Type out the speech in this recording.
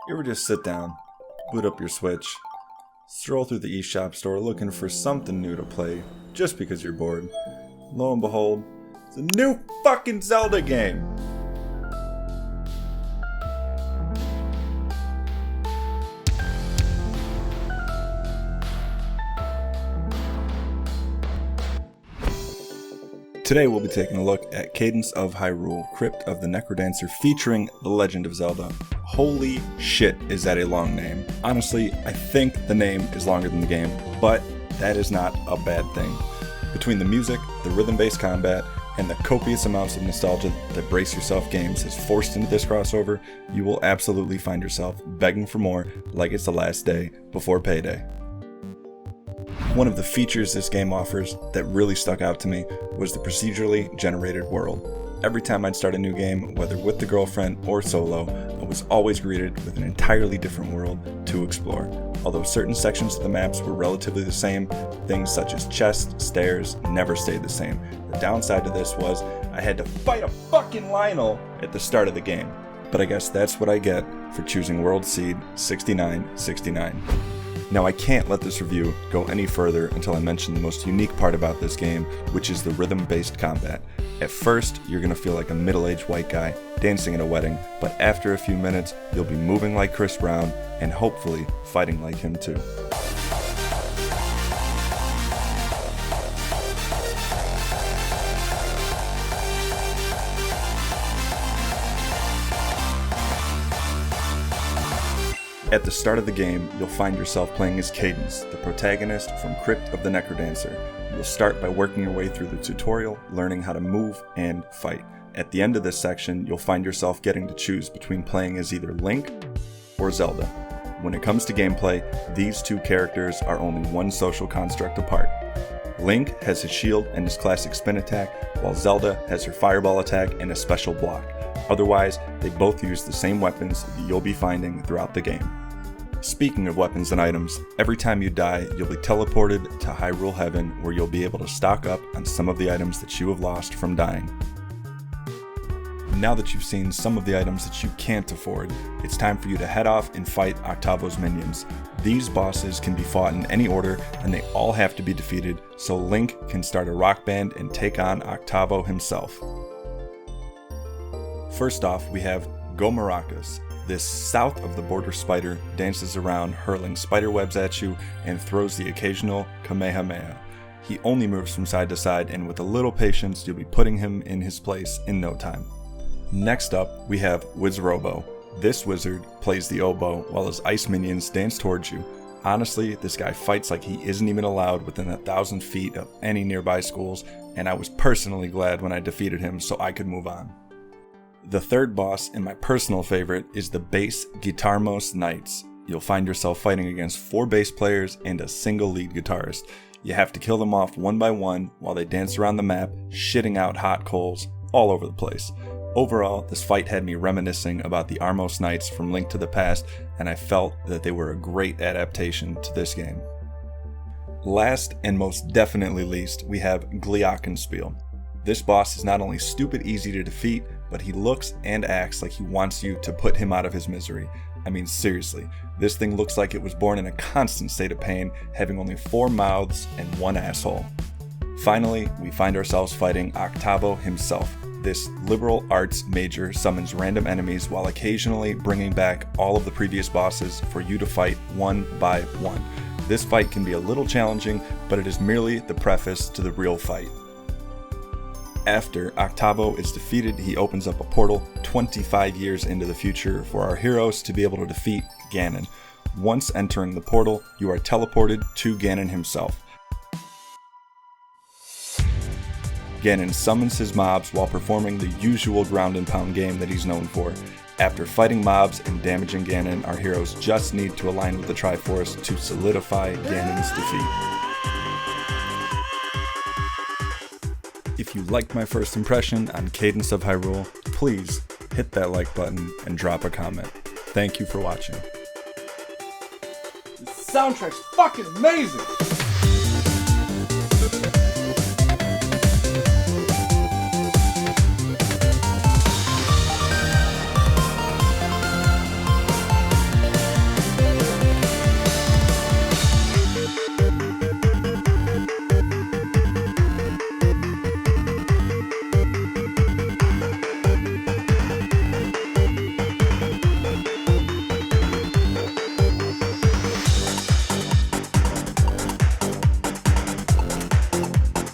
You ever just sit down, boot up your Switch, stroll through the eShop store looking for something new to play just because you're bored? Lo and behold, it's a new fucking Zelda game! Today we'll be taking a look at Cadence of Hyrule, Crypt of the Necrodancer featuring The Legend of Zelda. Holy shit, is that a long name. Honestly, I think the name is longer than the game, but that is not a bad thing. Between the music, the rhythm-based combat, and the copious amounts of nostalgia that Brace Yourself Games has forced into this crossover, you will absolutely find yourself begging for more like it's the last day before payday. One of the features this game offers that really stuck out to me was the procedurally generated world. Every time I'd start a new game, whether with the girlfriend or solo, I was always greeted with an entirely different world to explore. Although certain sections of the maps were relatively the same, things such as chests, stairs, never stayed the same. The downside to this was I had to fight a fucking Lionel at the start of the game. But I guess that's what I get for choosing World Seed 6969. Now I can't let this review go any further until I mention the most unique part about this game, which is the rhythm-based combat. At first, you're going to feel like a middle-aged white guy dancing at a wedding, but after a few minutes, you'll be moving like Chris Brown and hopefully fighting like him too. At the start of the game, you'll find yourself playing as Cadence, the protagonist from Crypt of the Necrodancer. You'll start by working your way through the tutorial, learning how to move and fight. At the end of this section, you'll find yourself getting to choose between playing as either Link or Zelda. When it comes to gameplay, these two characters are only one social construct apart. Link has his shield and his classic spin attack, while Zelda has her fireball attack and a special block. Otherwise, they both use the same weapons that you'll be finding throughout the game. Speaking of weapons and items, every time you die, you'll be teleported to Hyrule Heaven, where you'll be able to stock up on some of the items that you have lost from dying. Now that you've seen some of the items that you can't afford, it's time for you to head off and fight Octavo's minions. These bosses can be fought in any order, and they all have to be defeated, so Link can start a rock band and take on Octavo himself. First off, we have Gomaracas. This south of the border spider dances around, hurling spider webs at you and throws the occasional Kamehameha. He only moves from side to side, and with a little patience, you'll be putting him in his place in no time. Next up, we have Wizrobo. This wizard plays the oboe while his ice minions dance towards you. Honestly, this guy fights like he isn't even allowed within 1,000 feet of any nearby schools, and I was personally glad when I defeated him so I could move on. The third boss, and my personal favorite, is the bass Guitarmos Knights. You'll find yourself fighting against 4 bass players and a single lead guitarist. You have to kill them off one by one while they dance around the map, shitting out hot coals all over the place. Overall, this fight had me reminiscing about the Armos Knights from Link to the Past, and I felt that they were a great adaptation to this game. Last and most definitely least, we have Glockenspiel. This boss is not only stupid easy to defeat, but he looks and acts like he wants you to put him out of his misery. I mean, seriously, this thing looks like it was born in a constant state of pain, having only 4 mouths and 1 asshole. Finally, we find ourselves fighting Octavo himself. This liberal arts major summons random enemies while occasionally bringing back all of the previous bosses for you to fight one by one. This fight can be a little challenging, but it is merely the preface to the real fight. After Octavo is defeated, he opens up a portal 25 years into the future for our heroes to be able to defeat Ganon. Once entering the portal, you are teleported to Ganon himself. Ganon summons his mobs while performing the usual ground and pound game that he's known for. After fighting mobs and damaging Ganon, our heroes just need to align with the Triforce to solidify Ganon's defeat. If you liked my first impression on Cadence of Hyrule, please hit that like button and drop a comment. Thank you for watching. This soundtrack's fucking amazing!